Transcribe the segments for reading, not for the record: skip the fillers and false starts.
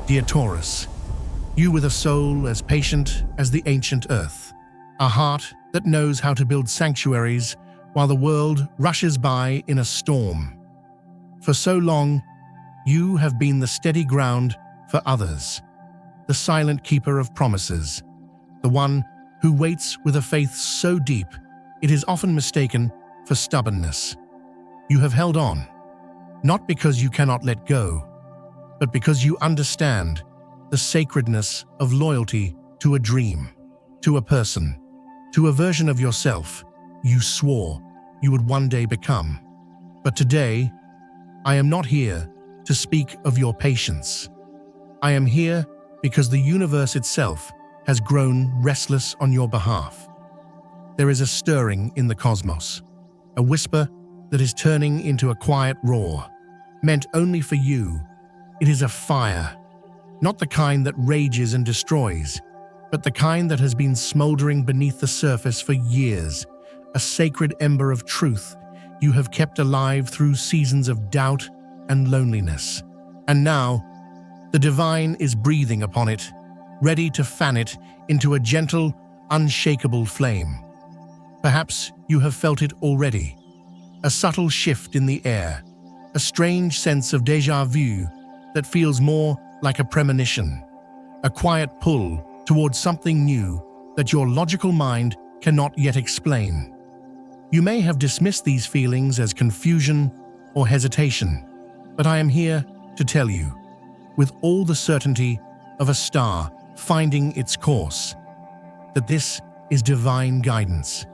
Dear Taurus, you with a soul as patient as the ancient earth, a heart that knows how to build sanctuaries while the world rushes by in a storm. For so long, you have been the steady ground for others, the silent keeper of promises, the one who waits with a faith so deep it is often mistaken for stubbornness. You have held on, not because you cannot let go, but because you understand the sacredness of loyalty to a dream, to a person, to a version of yourself you swore you would one day become. But today, I am not here to speak of your patience. I am here because the universe itself has grown restless on your behalf. There is a stirring in the cosmos, a whisper that is turning into a quiet roar, meant only for you. It is a fire, not the kind that rages and destroys, but the kind that has been smoldering beneath the surface for years, a sacred ember of truth you have kept alive through seasons of doubt and loneliness. And now, the divine is breathing upon it, ready to fan it into a gentle, unshakable flame. Perhaps you have felt it already, a subtle shift in the air, a strange sense of déjà vu that feels more like a premonition, a quiet pull towards something new that your logical mind cannot yet explain. You may have dismissed these feelings as confusion or hesitation, but I am here to tell you, with all the certainty of a star finding its course, that this is divine guidance.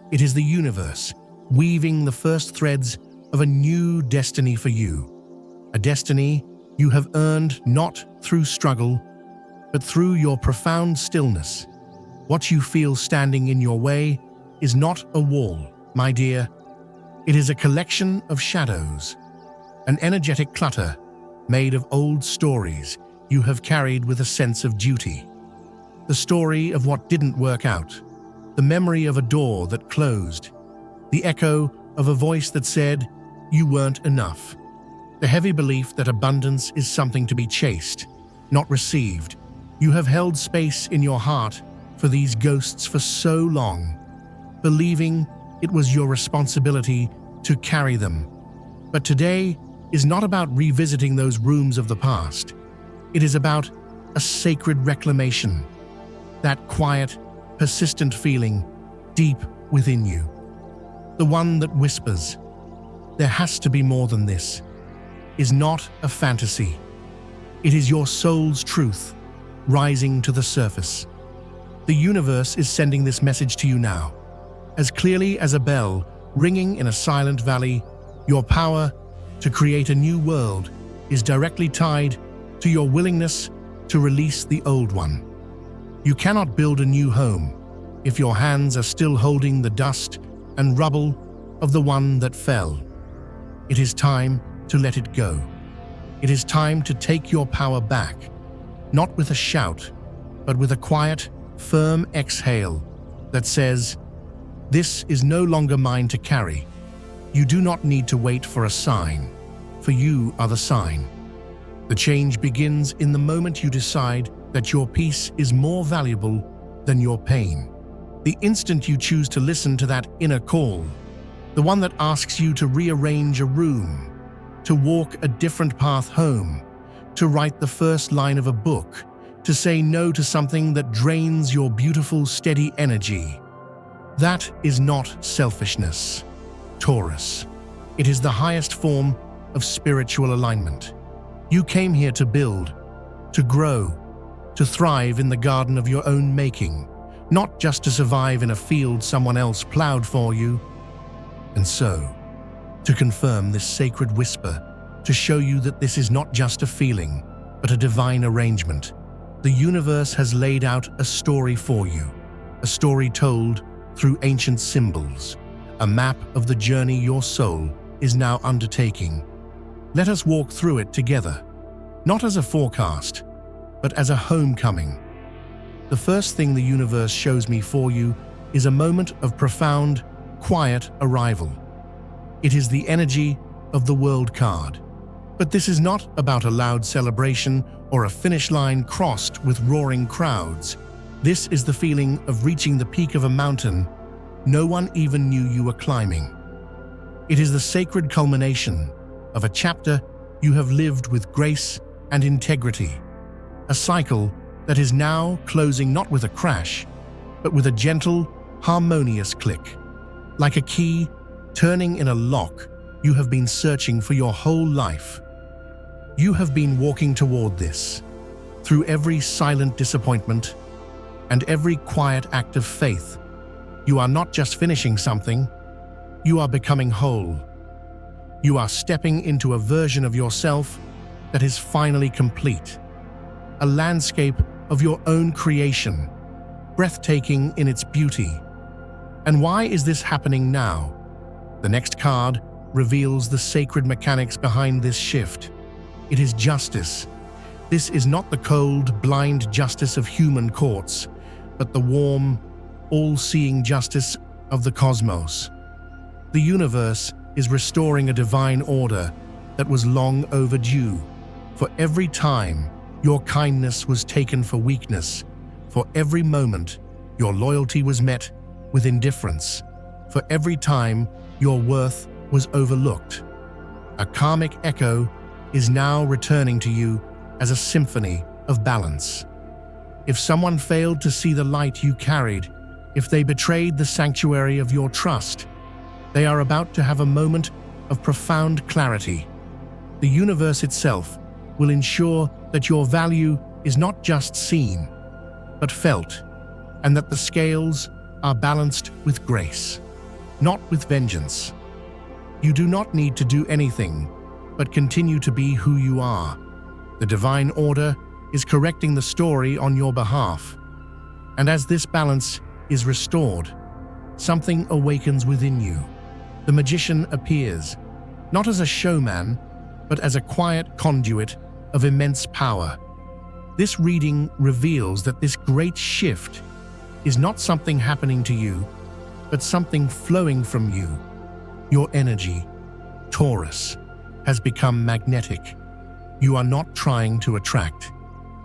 It is the universe weaving the first threads of a new destiny for you, a destiny you have earned not through struggle, but through your profound stillness. What you feel standing in your way is not a wall, my dear. It is a collection of shadows, an energetic clutter made of old stories you have carried with a sense of duty. The story of what didn't work out, the memory of a door that closed, the echo of a voice that said you weren't enough. The heavy belief that abundance is something to be chased, not received. You have held space in your heart for these ghosts for so long, believing it was your responsibility to carry them. But today is not about revisiting those rooms of the past. It is about a sacred reclamation, that quiet, persistent feeling deep within you, the one that whispers, "There has to be more than this," is not a fantasy. It is your soul's truth rising to the surface. The universe is sending this message to you now, as clearly as a bell ringing in a silent valley. Your power to create a new world is directly tied to your willingness to release the old one. You cannot build a new home if your hands are still holding the dust and rubble of the one that fell. It is time to let it go. It is time to take your power back, not with a shout, but with a quiet, firm exhale that says, "This is no longer mine to carry." You do not need to wait for a sign, for you are the sign. The change begins in the moment you decide that your peace is more valuable than your pain. The instant you choose to listen to that inner call, the one that asks you to rearrange a room, to walk a different path home, to write the first line of a book, to say no to something that drains your beautiful, steady energy. That is not selfishness, Taurus. It is the highest form of spiritual alignment. You came here to build, to grow, to thrive in the garden of your own making, not just to survive in a field someone else plowed for you. And so, to confirm this sacred whisper, to show you that this is not just a feeling, but a divine arrangement, the universe has laid out a story for you, a story told through ancient symbols, a map of the journey your soul is now undertaking. Let us walk through it together, not as a forecast, but as a homecoming. The first thing the universe shows me for you is a moment of profound, quiet arrival. It is the energy of the World card, But this is not about a loud celebration or a finish line crossed with roaring crowds. This is the feeling of reaching the peak of a mountain no one even knew you were climbing. It is the sacred culmination of a chapter you have lived with grace and integrity, a cycle that is now closing not with a crash, but with a gentle, harmonious click. Like a key turning in a lock you have been searching for your whole life. You have been walking toward this, through every silent disappointment and every quiet act of faith. You are not just finishing something, you are becoming whole. You are stepping into a version of yourself that is finally complete, a landscape of your own creation, breathtaking in its beauty. And why is this happening now? The next card reveals the sacred mechanics behind this shift. It is justice. This is not the cold, blind justice of human courts, but the warm, all-seeing justice of the cosmos. The universe is restoring a divine order that was long overdue. For every time your kindness was taken for weakness, for every moment your loyalty was met with indifference, for every time your worth was overlooked, a karmic echo is now returning to you as a symphony of balance. If someone failed to see the light you carried, if they betrayed the sanctuary of your trust, they are about to have a moment of profound clarity. The universe itself will ensure that your value is not just seen, but felt, and that the scales are balanced with grace, not with vengeance. You do not need to do anything, but continue to be who you are. The divine order is correcting the story on your behalf. And as this balance is restored, something awakens within you. The magician appears, not as a showman, but as a quiet conduit of immense power. This reading reveals that this great shift is not something happening to you, but something flowing from you. Your energy, Taurus, has become magnetic. You are not trying to attract.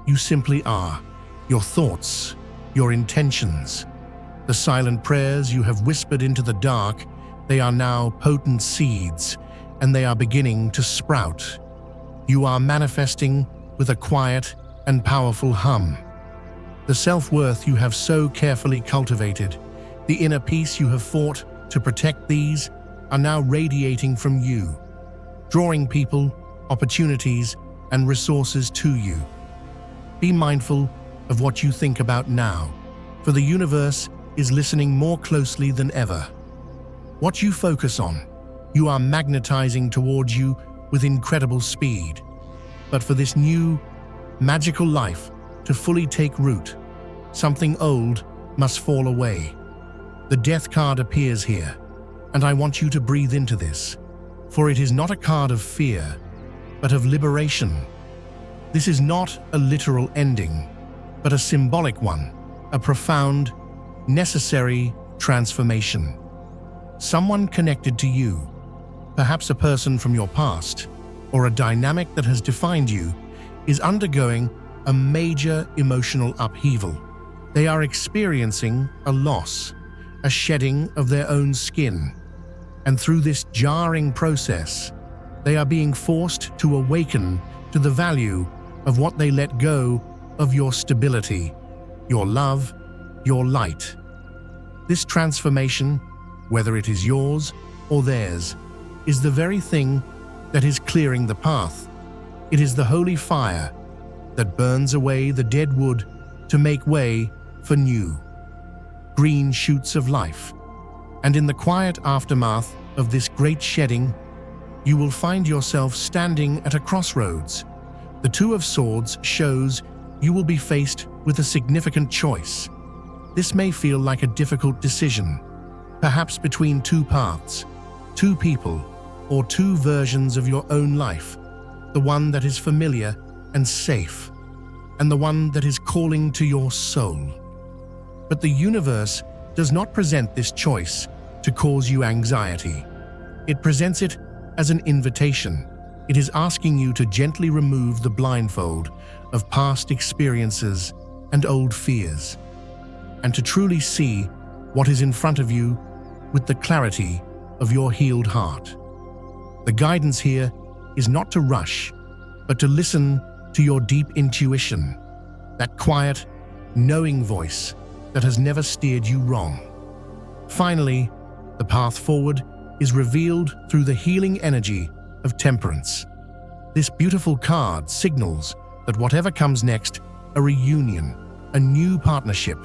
You simply are. Your thoughts, your intentions, the silent prayers you have whispered into the dark, they are now potent seeds, and they are beginning to sprout. You are manifesting with a quiet and powerful hum. The self-worth you have so carefully cultivated, the inner peace you have fought to protect, these are now radiating from you, drawing people, opportunities, and resources to you. Be mindful of what you think about now, for the universe is listening more closely than ever. What you focus on, you are magnetizing towards you with incredible speed. But for this new, magical life to fully take root, something old must fall away. The death card appears here, and I want you to breathe into this, for it is not a card of fear, but of liberation. This is not a literal ending, but a symbolic one, a profound, necessary transformation. Someone connected to you, perhaps a person from your past, or a dynamic that has defined you, is undergoing a major emotional upheaval. They are experiencing a loss, a shedding of their own skin. And through this jarring process, they are being forced to awaken to the value of what they let go of: your stability, your love, your light. This transformation, whether it is yours or theirs, is the very thing that is clearing the path. It is the holy fire that burns away the dead wood to make way for new, green shoots of life. And in the quiet aftermath of this great shedding, you will find yourself standing at a crossroads. The Two of Swords shows you will be faced with a significant choice. This may feel like a difficult decision, perhaps between two paths, two people, or two versions of your own life, the one that is familiar and safe, and the one that is calling to your soul. But the universe does not present this choice to cause you anxiety. It presents it as an invitation, It is asking you to gently remove the blindfold of past experiences and old fears, and to truly see what is in front of you with the clarity of your healed heart. The guidance here is not to rush, but to listen to your deep intuition, that quiet, knowing voice that has never steered you wrong. Finally, the path forward is revealed through the healing energy of temperance. This beautiful card signals that whatever comes next, a reunion, a new partnership,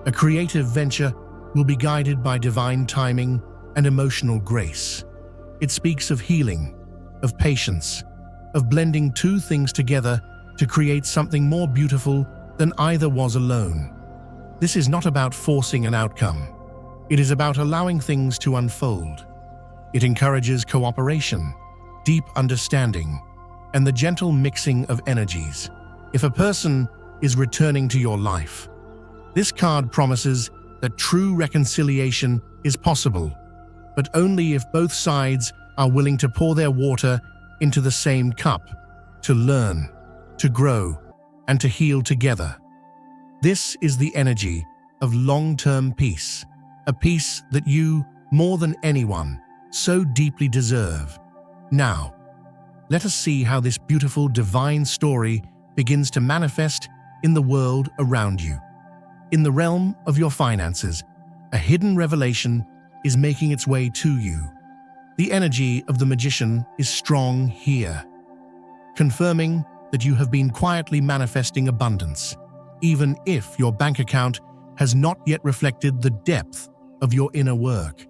a creative venture, will be guided by divine timing and emotional grace. It speaks of healing, of patience, of blending two things together to create something more beautiful than either was alone. This is not about forcing an outcome. It is about allowing things to unfold. It encourages cooperation, deep understanding, and the gentle mixing of energies. If a person is returning to your life, this card promises that true reconciliation is possible, but only if both sides are willing to pour their water into the same cup, to learn, to grow, and to heal together. This is the energy of long-term peace, a peace that you, more than anyone, so deeply deserve. Now, let us see how this beautiful divine story begins to manifest in the world around you. In the realm of your finances, a hidden revelation is making its way to you. The energy of the magician is strong here, confirming that you have been quietly manifesting abundance, even if your bank account has not yet reflected the depth of your inner work.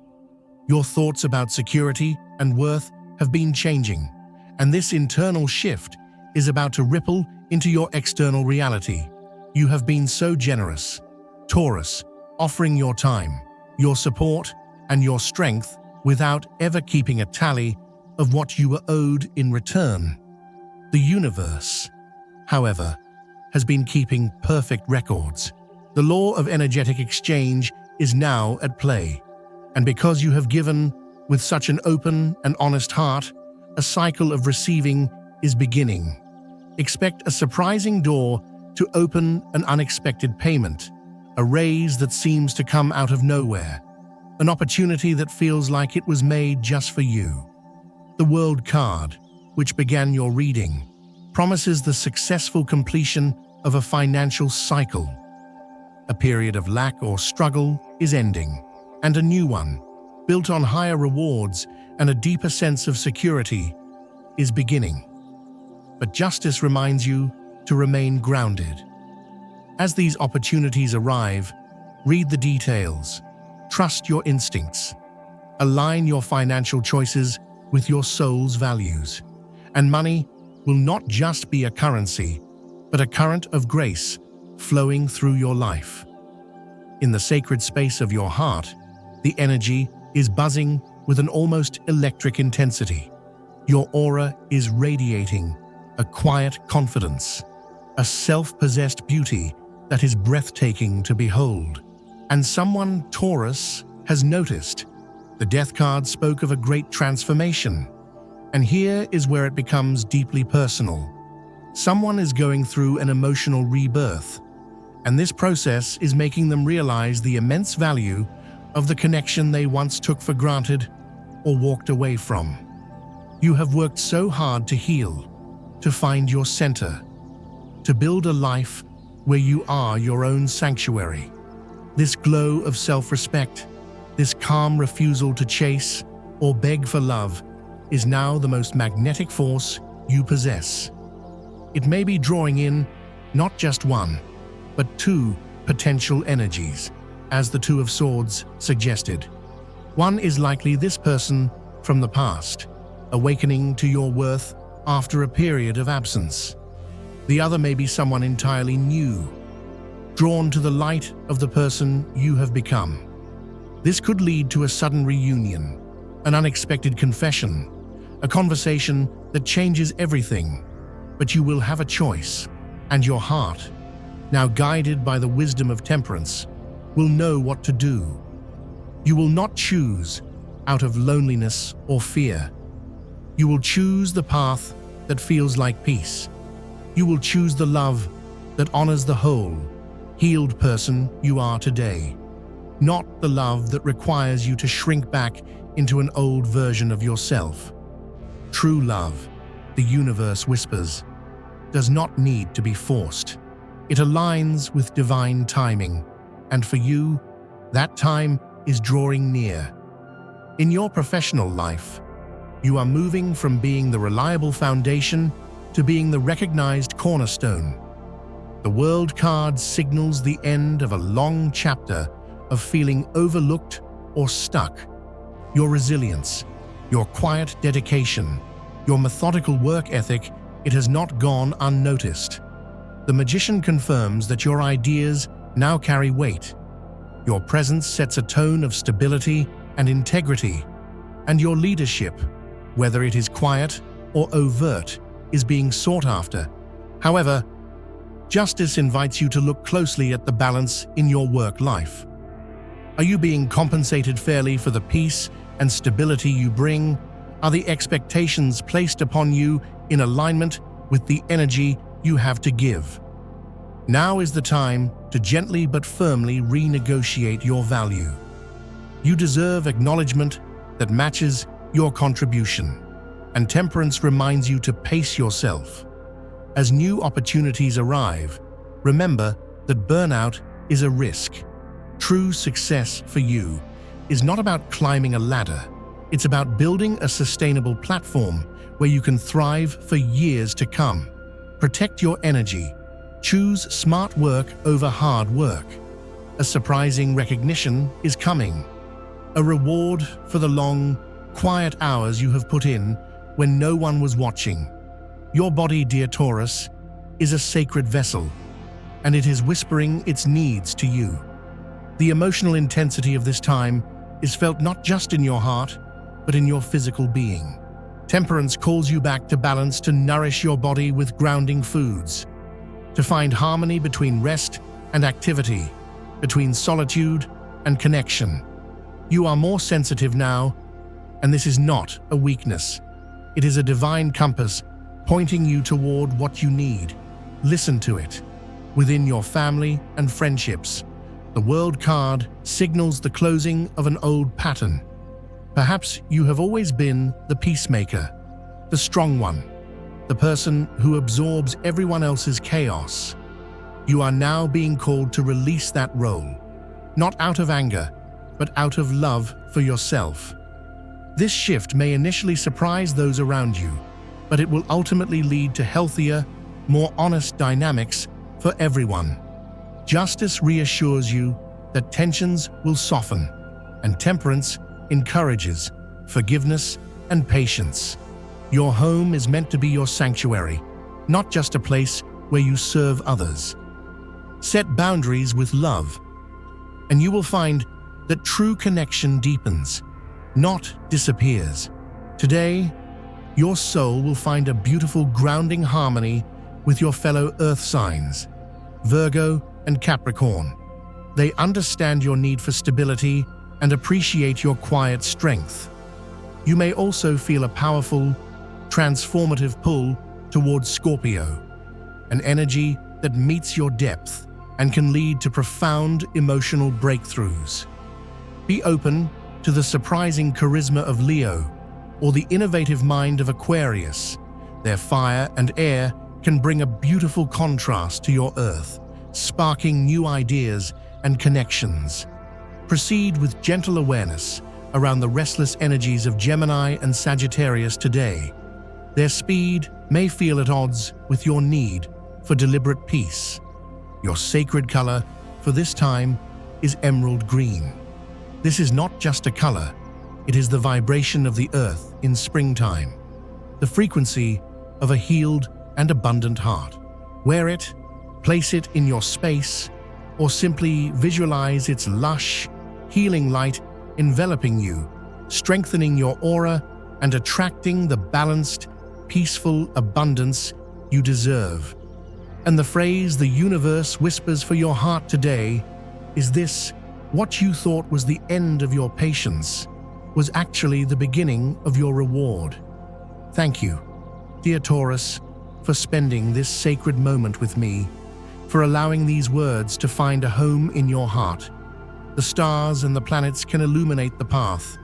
Your thoughts about security and worth have been changing, and this internal shift is about to ripple into your external reality. You have been so generous, Taurus, offering your time, your support, and your strength without ever keeping a tally of what you were owed in return. The universe, however, has been keeping perfect records. The law of energetic exchange is now at play, and because you have given with such an open and honest heart, a cycle of receiving is beginning. Expect a surprising door to open, an unexpected payment, a raise that seems to come out of nowhere, an opportunity that feels like it was made just for you. The World card, which began your reading, promises the successful completion of a financial cycle. A period of lack or struggle is ending, and a new one, built on higher rewards and a deeper sense of security, is beginning. But justice reminds you to remain grounded. As these opportunities arrive, read the details, trust your instincts, align your financial choices with your soul's values, and money will not just be a currency, but a current of grace flowing through your life. In the sacred space of your heart, the energy is buzzing with an almost electric intensity. Your aura is radiating a quiet confidence, a self-possessed beauty that is breathtaking to behold. And someone, Taurus, has noticed. The death card spoke of a great transformation. And here is where it becomes deeply personal. Someone is going through an emotional rebirth, and this process is making them realize the immense value of the connection they once took for granted or walked away from. You have worked so hard to heal, to find your center, to build a life where you are your own sanctuary. This glow of self-respect, this calm refusal to chase or beg for love, is now the most magnetic force you possess. It may be drawing in not just one, but two potential energies, as the Two of Swords suggested. One is likely this person from the past, awakening to your worth after a period of absence. The other may be someone entirely new, drawn to the light of the person you have become. This could lead to a sudden reunion, an unexpected confession, a conversation that changes everything. But you will have a choice, and your heart, now guided by the wisdom of temperance, will know what to do. You will not choose out of loneliness or fear, You will choose the path that feels like peace. You will choose the love that honors the whole, healed person you are today, not the love that requires you to shrink back into an old version of yourself. True love, the universe whispers, does not need to be forced. It aligns with divine timing, and for you, that time is drawing near. In your professional life, you are moving from being the reliable foundation to being the recognized cornerstone. The World card signals the end of a long chapter of feeling overlooked or stuck. Your resilience, your quiet dedication, your methodical work ethic, it has not gone unnoticed. The Magician confirms that your ideas now carry weight. Your presence sets a tone of stability and integrity, and your leadership, whether it is quiet or overt, is being sought after. However, justice invites you to look closely at the balance in your work life. Are you being compensated fairly for the peace and stability you bring? Are the expectations placed upon you in alignment with the energy you have to give? Now is the time to gently but firmly renegotiate your value. You deserve acknowledgement that matches your contribution, and Temperance reminds you to pace yourself. As new opportunities arrive, remember that burnout is a risk. True success for you is not about climbing a ladder. It's about building a sustainable platform where you can thrive for years to come. Protect your energy. Choose smart work over hard work. A surprising recognition is coming. A reward for the long, quiet hours you have put in when no one was watching. Your body, dear Taurus, is a sacred vessel, and it is whispering its needs to you. The emotional intensity of this time is felt not just in your heart, but in your physical being. Temperance calls you back to balance, to nourish your body with grounding foods, to find harmony between rest and activity, between solitude and connection. You are more sensitive now, and this is not a weakness. It is a divine compass pointing you toward what you need. Listen to it. Within your family and friendships, the World card signals the closing of an old pattern. Perhaps you have always been the peacemaker, the strong one, the person who absorbs everyone else's chaos. You are now being called to release that role, not out of anger, but out of love for yourself. This shift may initially surprise those around you, but it will ultimately lead to healthier, more honest dynamics for everyone. Justice reassures you that tensions will soften, and Temperance encourages forgiveness and patience. Your home is meant to be your sanctuary, not just a place where you serve others. Set boundaries with love, and you will find that true connection deepens, not disappears. Today, your soul will find a beautiful grounding harmony with your fellow earth signs, Virgo and Capricorn. They understand your need for stability and appreciate your quiet strength. You may also feel a powerful, transformative pull towards Scorpio, an energy that meets your depth and can lead to profound emotional breakthroughs. Be open to the surprising charisma of Leo or the innovative mind of Aquarius. Their fire and air can bring a beautiful contrast to your earth, sparking new ideas and connections. Proceed with gentle awareness around the restless energies of Gemini and Sagittarius today. Their speed may feel at odds with your need for deliberate peace. Your sacred color for this time is emerald green. This is not just a color, it is the vibration of the earth in springtime, the frequency of a healed and abundant heart. Wear it, place it in your space, or simply visualize its lush, healing light enveloping you, strengthening your aura and attracting the balanced, peaceful abundance you deserve. And the phrase the universe whispers for your heart today is this: what you thought was the end of your patience was actually the beginning of your reward. Thank you, dear Taurus, for spending this sacred moment with me, for allowing these words to find a home in your heart. The stars and the planets can illuminate the path,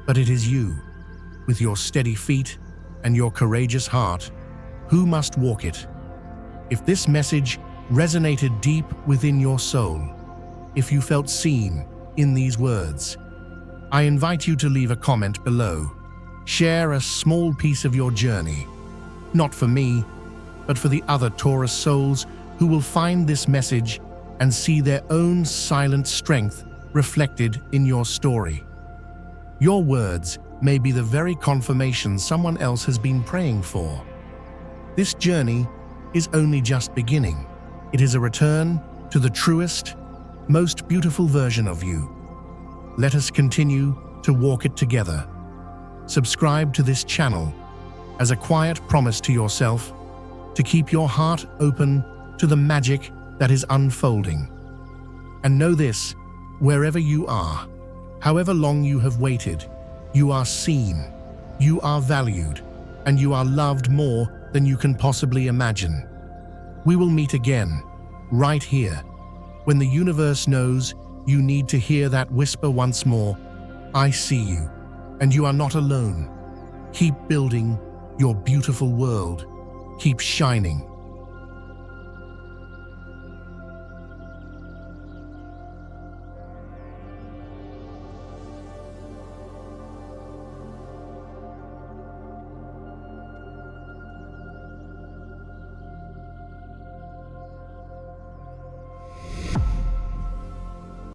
but it is you, with your steady feet and your courageous heart, who must walk it. If this message resonated deep within your soul, if you felt seen in these words, I invite you to leave a comment below. Share a small piece of your journey, not for me, but for the other Taurus souls who will find this message and see their own silent strength reflected in your story. Your words may be the very confirmation someone else has been praying for. This journey is only just beginning. It is a return to the truest, most beautiful version of you. Let us continue to walk it together. Subscribe to this channel as a quiet promise to yourself to keep your heart open to the magic that is unfolding. And know this, wherever you are, however long you have waited, you are seen, you are valued, and you are loved more than you can possibly imagine. We will meet again, right here, when the universe knows you need to hear that whisper once more. I see you, and you are not alone. Keep building your beautiful world. Keep shining.